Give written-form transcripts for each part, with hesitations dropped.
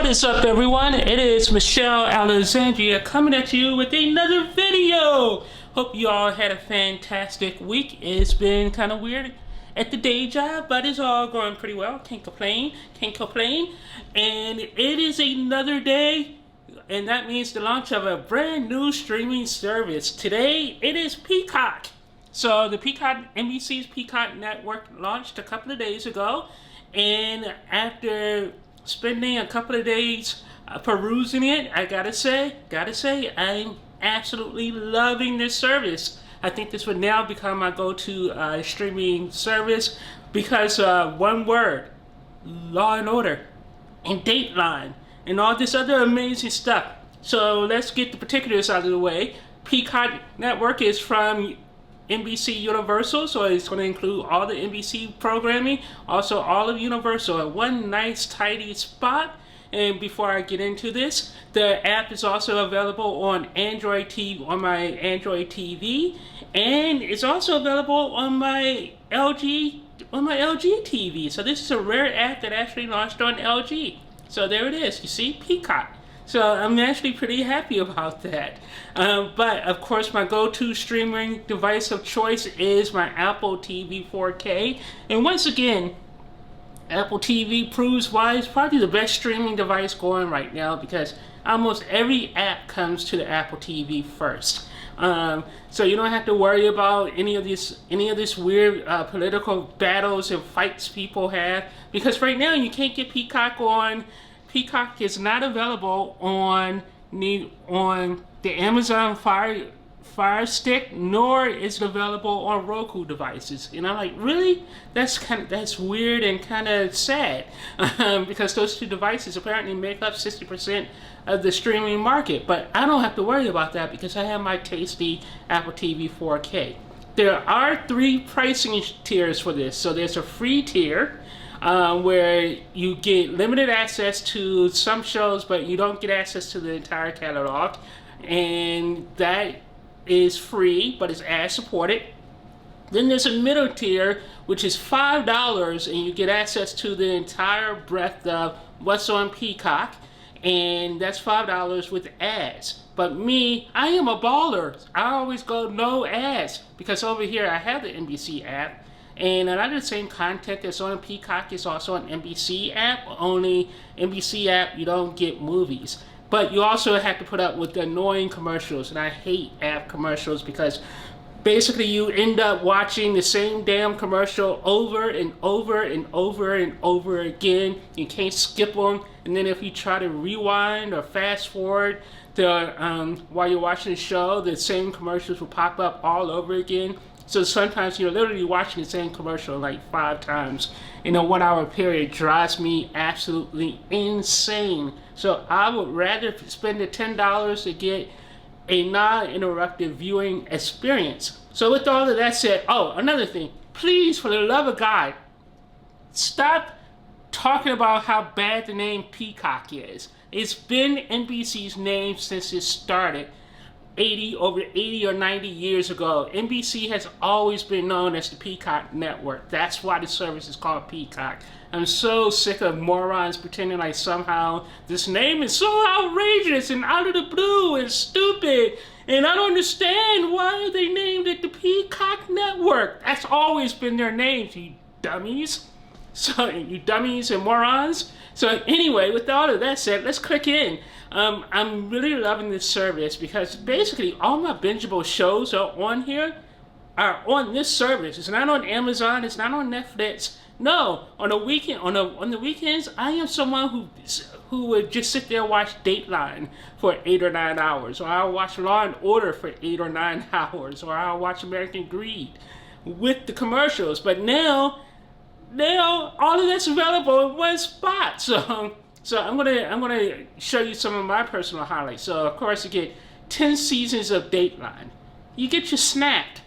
is up, everyone? It is Michelle Alexandria coming at you with another video. Hope you all had a fantastic week. It's been kind of weird at the day job, but it's all going pretty well. Can't complain. And it is another day, and that means the launch of a brand new streaming service. Today, it is Peacock. So the NBC's Peacock network launched a couple of days ago, and after spending a couple of days perusing it, I gotta say, I'm absolutely loving this service. I think this would now become my go-to streaming service because one word, Law and Order, and Dateline, and all this other amazing stuff. So let's get the particulars out of the way. Peacock Network is from NBC Universal, so it's going to include all the NBC programming, also all of Universal in one nice tidy spot. And before I get into this, the app is also available on Android TV, on my Android TV, and it's also available on my LG TV. So this is a rare app that actually launched on LG. So there it is. You see, Peacock. So I'm actually pretty happy about that. But of course, my go-to streaming device of choice is my Apple TV 4K. And once again, Apple TV proves why it's probably the best streaming device going right now, because almost every app comes to the Apple TV first. So you don't have to worry about any of this weird political battles and fights people have, because right now you can't get Peacock on. Peacock is not available on the Amazon Fire Stick, nor is it available on Roku devices. And I'm like, really? That's weird and kind of sad, because those two devices apparently make up 60% of the streaming market. But I don't have to worry about that because I have my tasty Apple TV 4K. There are 3 pricing tiers for this. So there's a free tier, where you get limited access to some shows, but you don't get access to the entire catalog, and that is free, but it's ad supported. Then there's a middle tier, which is $5, and you get access to the entire breadth of what's on Peacock, and that's $5 with ads. But me, I am a baller. I always go no ads, because over here I have the NBC app. And a lot of the same content that's on Peacock is also an NBC app. Only NBC app, you don't get movies. But you also have to put up with the annoying commercials. And I hate app commercials because basically you end up watching the same damn commercial over and over and over and over again. You can't skip them. And then if you try to rewind or fast forward while you're watching the show, the same commercials will pop up all over again. So sometimes you're literally watching the same commercial like 5 times in a 1-hour period. Drives me absolutely insane. So I would rather spend the $10 to get a non-interrupted viewing experience. So with all of that said, oh, another thing, please, for the love of God, stop talking about how bad the name Peacock is. It's been NBC's name since it started. Over 80 or 90 years ago. NBC has always been known as the Peacock Network. That's why the service is called Peacock. I'm so sick of morons pretending like somehow this name is so outrageous and out of the blue and stupid, and I don't understand why they named it the Peacock Network. That's always been their names, you dummies. So, you dummies and morons. So anyway, with all of that said, let's click in. I'm really loving this service because basically all my bingeable shows are on here, are on this service. It's not on Amazon, it's not on Netflix. No, on the weekends, I am someone who would just sit there and watch Dateline for 8 or 9 hours, or I'll watch Law and Order for 8 or 9 hours, or I'll watch American Greed with the commercials. But now all of that's available in one spot. So I'm gonna show you some of my personal highlights. So of course you get 10 seasons of Dateline. You get your Snapped.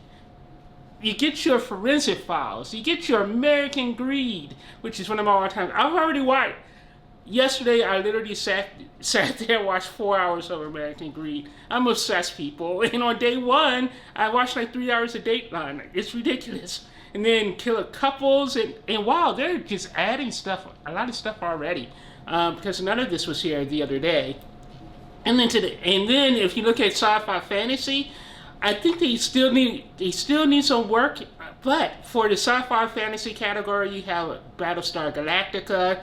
You get your Forensic Files. You get your American Greed, which is one of my all-time. I've already watched. Yesterday I literally sat there and watched 4 hours of American Greed. I'm obsessed, people. And on day 1, I watched like 3 hours of Dateline. It's ridiculous. And then Killer Couples, and wow, they're just adding stuff, a lot of stuff already. because none of this was here the other day. And then if you look at Sci-Fi Fantasy, I think they still need some work. But for the Sci-Fi Fantasy category, you have Battlestar Galactica,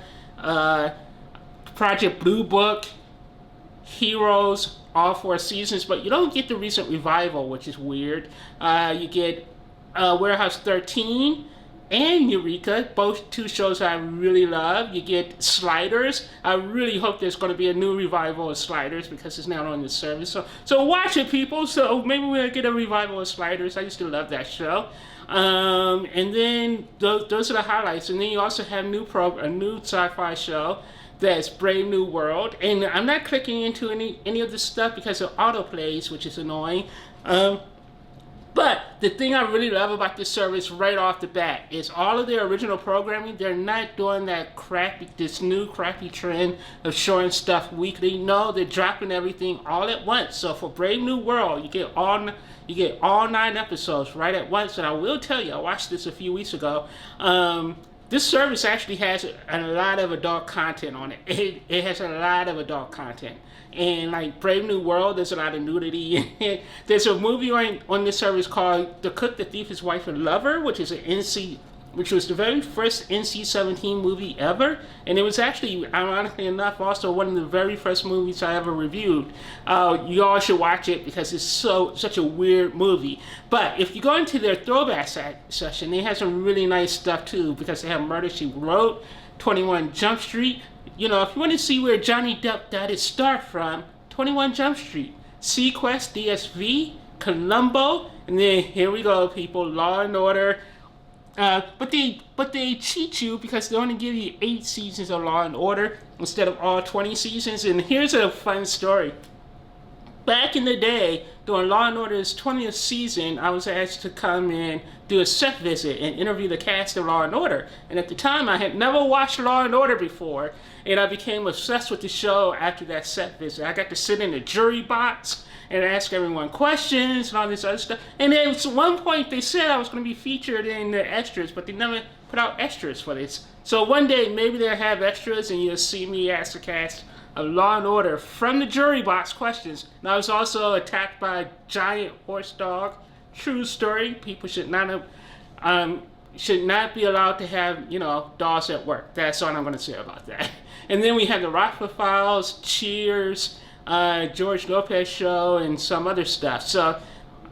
Project Blue Book, Heroes, all 4 seasons, but you don't get the recent revival, which is weird. You get Warehouse 13 and Eureka, both 2 shows I really love. You get Sliders. I really hope there's going to be a new revival of Sliders because it's now on the service. So watch it, people. So maybe we'll get a revival of Sliders. I used to love that show. And then those are the highlights. And then you also have a new sci-fi show that's Brave New World. And I'm not clicking into any of this stuff because of autoplays, which is annoying. But the thing I really love about this service right off the bat is all of their original programming. They're not doing this new crappy trend of showing stuff weekly. No, they're dropping everything all at once. So for Brave New World, you get all 9 episodes right at once. And I will tell you, I watched this a few weeks ago. This service actually has a lot of adult content on it. It has a lot of adult content. And like Brave New World, there's a lot of nudity. There's a movie on this service called The Cook, the Thief, His Wife, and Lover, which was the very first NC-17 movie ever. And it was actually, ironically enough, also one of the very first movies I ever reviewed. You all should watch it because it's such a weird movie. But if you go into their throwback session, they have some really nice stuff too, because they have Murder, She Wrote, 21 Jump Street. You know, if you want to see where Johnny Depp got his start from, 21 Jump Street, Sequest, DSV, Columbo, and then here we go, people, Law and Order. But they cheat you because they only give you 8 seasons of Law and Order instead of all 20 seasons. And here's a fun story. Back in the day, during Law and Order's 20th season, I was asked to come and do a set visit and interview the cast of Law and Order. And at the time, I had never watched Law and Order before, and I became obsessed with the show after that set visit. I got to sit in the jury box and ask everyone questions and all this other stuff. And at one point, they said I was going to be featured in the extras, but they never put out extras for this. So one day, maybe they'll have extras, and you'll see me ask the cast of Law and Order from the jury box questions. And I was also attacked by a giant horse dog. True story. People should not be allowed to have, dogs at work. That's all I'm going to say about that. And then we had the Rockford Files, Cheers, George Lopez show, and some other stuff. So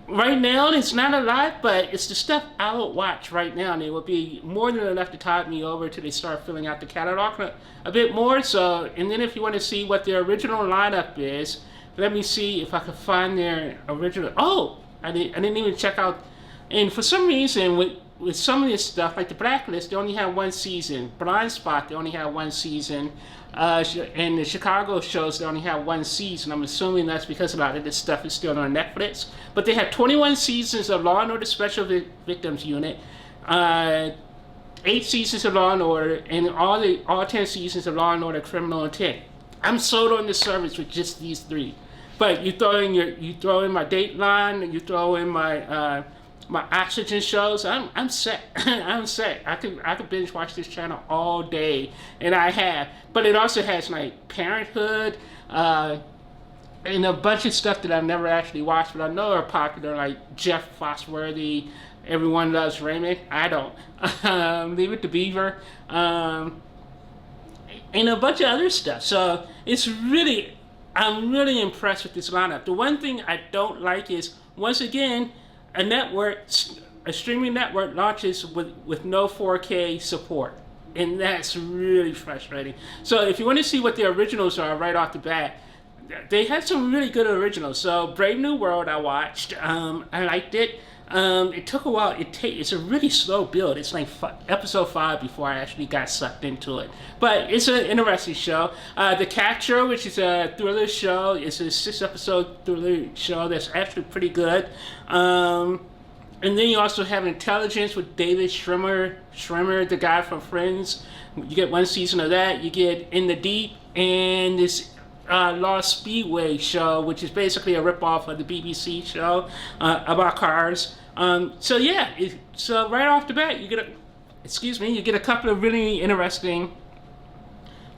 right now, it's not a lot, but it's the stuff I would watch right now, and it would be more than enough to tide me over till they start filling out the catalog a bit more. So, and then if you want to see what their original lineup is, let me see if I can find their original. Oh, I didn't even check out. And for some reason, with some of this stuff, like The Blacklist, they only have 1 season. Blind Spot, they only have 1 season. And the Chicago shows, they only have 1 season. I'm assuming that's because a lot of this stuff is still on Netflix. But they have 21 seasons of Law and Order Special Victims Unit, 8 seasons of Law and Order, and all 10 seasons of Law and Order Criminal Intent. I'm sold on this service with just these 3. But you throw in my Dateline, and you throw in my Oxygen shows. I'm set. I'm set. I could binge watch this channel all day, and I have. But it also has like Parenthood, and a bunch of stuff that I've never actually watched, but I know are popular, like Jeff Foxworthy, Everyone Loves Raymond. I don't. Leave It to Beaver, and a bunch of other stuff. So I'm really impressed with this lineup. The one thing I don't like is, once again, a streaming network launches with no 4K support. And that's really frustrating. So if you want to see what the originals are right off the bat, they have some really good originals. So Brave New World I watched. I liked it. It took a while. It's a really slow build. It's like episode 5 before I actually got sucked into it. But it's an interesting show. The Capture, which is a thriller show, is a 6-episode thriller show that's actually pretty good. And then you also have Intelligence with David Schwimmer, the guy from Friends. You get 1 season of that. You get In the Deep and this Lost Speedway show, which is basically a ripoff of the BBC show about cars. So right off the bat, you get a couple of really interesting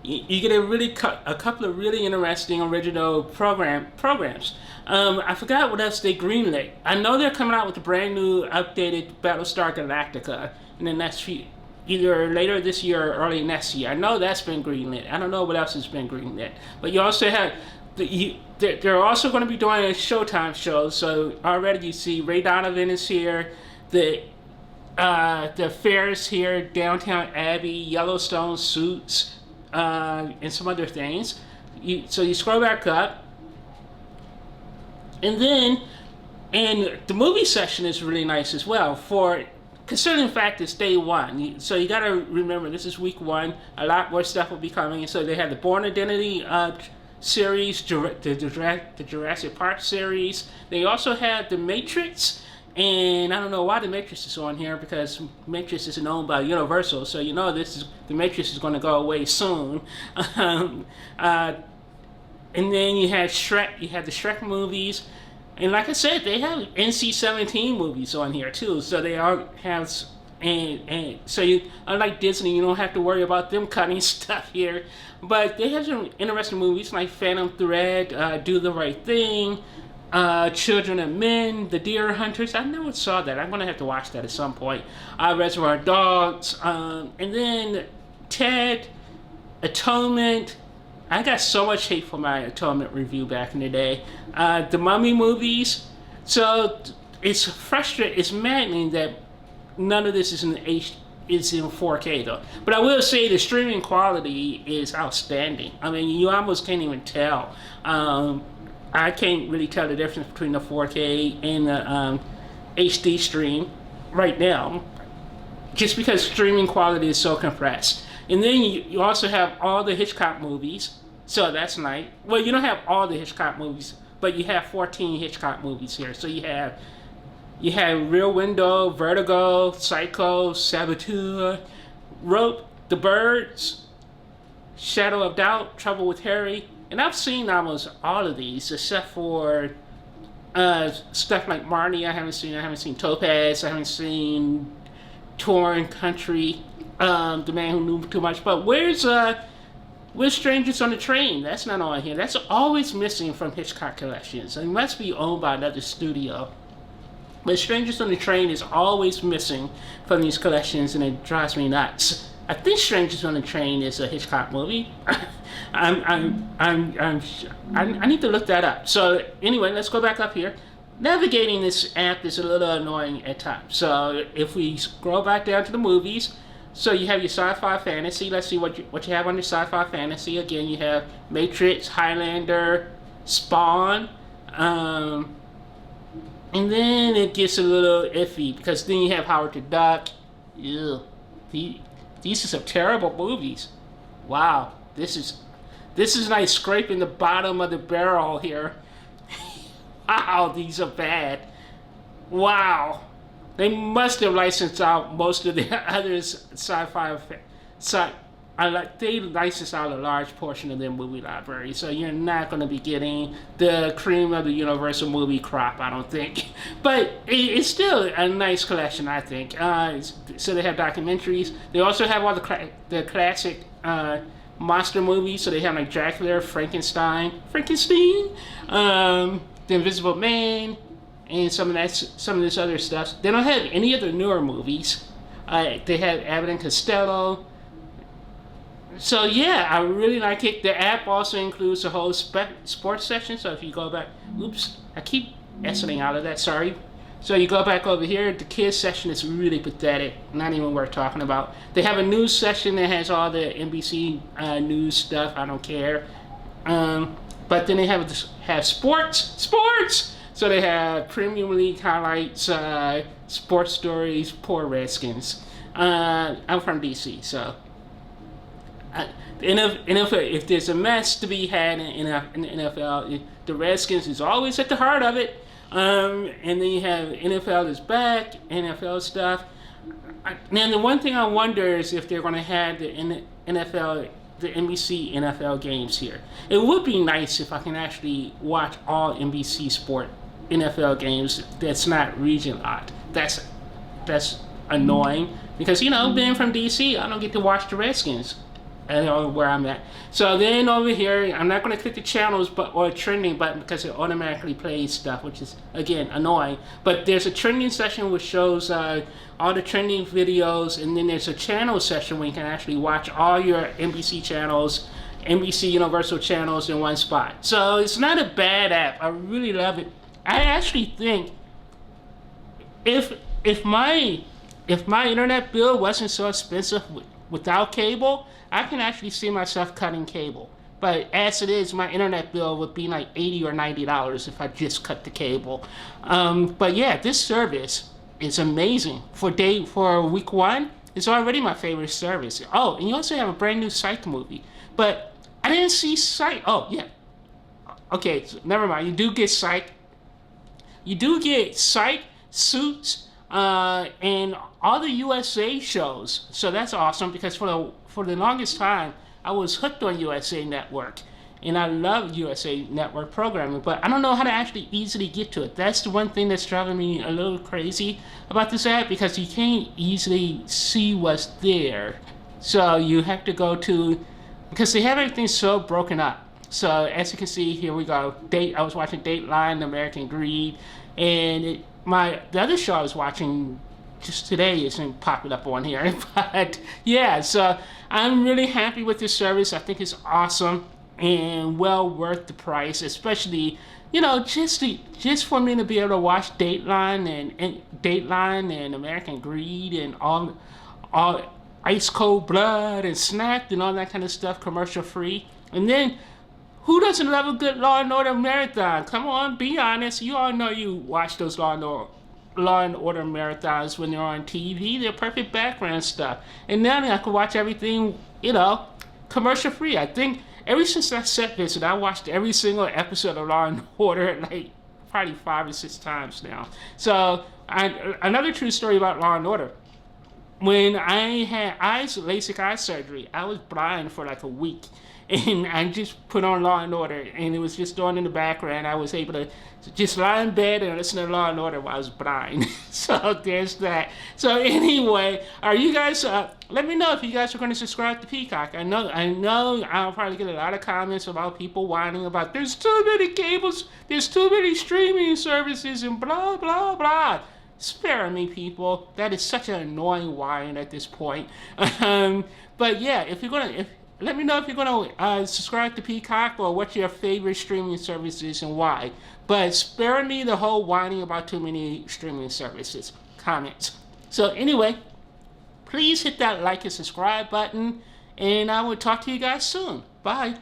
you get a couple of really interesting original programs. I forgot what else they greenlit. I know they're coming out with a brand new updated Battlestar Galactica in the next few, either later this year or early next year. I know that's been greenlit. I don't know what else has been greenlit. But you also have they're also going to be doing a Showtime show. So already you see Ray Donovan is here. The fair's here, Downtown Abbey, Yellowstone, Suits, and some other things. So you scroll back up, and the movie section is really nice as well. For considering the fact it's day one, so you got to remember this is week one. A lot more stuff will be coming. So they have the Bourne Identity series, the Jurassic Park series. They also have the Matrix. And I don't know why the Matrix is on here, because Matrix is owned by Universal, so you know the Matrix is going to go away soon. And then you have Shrek. You have the Shrek movies, and like I said, they have NC-17 movies on here too. So they all have, and so you, unlike Disney, you don't have to worry about them cutting stuff here. But they have some interesting movies like Phantom Thread, Do the Right Thing. Children of Men, The Deer Hunters. I never saw that. I'm gonna have to watch that at some point. Reservoir Dogs, and then Ted, Atonement. I got so much hate for my Atonement review back in the day. The Mummy movies. So it's frustrating. It's maddening that none of this is in 4K though. But I will say the streaming quality is outstanding. I mean, you almost can't even tell. I can't really tell the difference between the 4K and the HD stream right now, just because streaming quality is so compressed. And then you also have all the Hitchcock movies, so that's nice. Well, you don't have all the Hitchcock movies, but you have 14 Hitchcock movies here. So you have Rear Window, Vertigo, Psycho, Saboteur, Rope, The Birds, Shadow of Doubt, Trouble with Harry. And I've seen almost all of these, except for stuff like Marnie. I haven't seen Topaz. I haven't seen Torn Country, The Man Who Knew Too Much. But where's Strangers on the Train? That's not on here. That's always missing from Hitchcock collections. It must be owned by another studio. But Strangers on the Train is always missing from these collections, and it drives me nuts. I think Strangers on the Train is a Hitchcock movie. I need to look that up. So anyway, let's go back up here. Navigating this app is a little annoying at times. So if we scroll back down to the movies, so you have your Sci-Fi Fantasy. Let's see what you have under Sci-Fi Fantasy. Again, you have Matrix, Highlander, Spawn, and then it gets a little iffy because then you have Howard the Duck. Ew. These are some terrible movies. Wow, this is like scraping the bottom of the barrel here. Wow, these are bad. Wow, they must have licensed out most of the others they licensed out a large portion of their movie library, so you're not going to be getting the cream of the Universal movie crop, I don't think. But it's still a nice collection, I think. So they have documentaries. They also have all the classic monster movies. So they have like Dracula, Frankenstein, The Invisible Man, and some of this other stuff. They don't have any of the newer movies. They have Abbott and Costello. So yeah, I really like it. The app also includes a whole sports section. So if you go back, oops, I keep exiting out of that, sorry. So you go back over here, the kids section is really pathetic, not even worth talking about. They have a news section that has all the NBC news stuff, I don't care. But then they have sports! So they have Premier League highlights, sports stories, poor Redskins. I'm from DC, so. If there's a mess to be had in the NFL, the Redskins is always at the heart of it. And then you have NFL is back, NFL stuff. Now the one thing I wonder is if they're going to have the NBC NFL games here. It would be nice if I can actually watch all NBC Sport NFL games that's not region locked. That's annoying because being from DC, I don't get to watch the Redskins. where I'm at. So then over here, I'm not going to click the channels or trending button because it automatically plays stuff, which is, again, annoying. But there's a trending section which shows all the trending videos, and then there's a channel section where you can actually watch all your NBC channels, NBC Universal channels in one spot. So it's not a bad app. I really love it. I actually think if my internet bill wasn't so expensive without cable, I can actually see myself cutting cable. But as it is, my internet bill would be like $80 or $90 if I just cut the cable. But yeah, this service is amazing. For week one, it's already my favorite service. Oh, and you also have a brand new Psych movie. But I didn't see Psych. Oh, yeah. Okay, so never mind. You do get Psych. You do get Psych, Suits, and all the USA shows. So that's awesome because for the longest time, I was hooked on USA Network. And I love USA Network programming, but I don't know how to actually easily get to it. That's the one thing that's driving me a little crazy about this app, because you can't easily see what's there. So you have to go to, because they have everything so broken up. So as you can see, here we go. I was watching Dateline, American Greed, and the other show I was watching just today isn't popping up on here. But yeah, so I'm really happy with this service. I think it's awesome and well worth the price, especially, you know, just for me to be able to watch Dateline and American Greed and all Ice Cold Blood and Snapped and all that kind of stuff, commercial free. And then who doesn't love a good Law and Order marathon? Come on, be honest. You all know you watch those Law and Order marathons when they're on TV. They're perfect background stuff. And now I can watch everything, you know, commercial free. I think ever since that set visit, I watched every single episode of Law and Order like probably 5 or 6 times now. So another true story about Law and Order. When I had LASIK eye surgery, I was blind for like a week. And I just put on Law and Order, and it was just on in the background. I was able to just lie in bed and listen to Law and Order while I was blind. So there's that. So anyway, are you guys? Let me know if you guys are going to subscribe to Peacock. I know I'll probably get a lot of comments about people whining about there's too many cables, there's too many streaming services, and blah blah blah. Spare me, people. That is such an annoying whine at this point. But yeah, let me know if you're going to subscribe to Peacock or what your favorite streaming service is and why. But spare me the whole whining about too many streaming services comments. So anyway, please hit that like and subscribe button, and I will talk to you guys soon. Bye.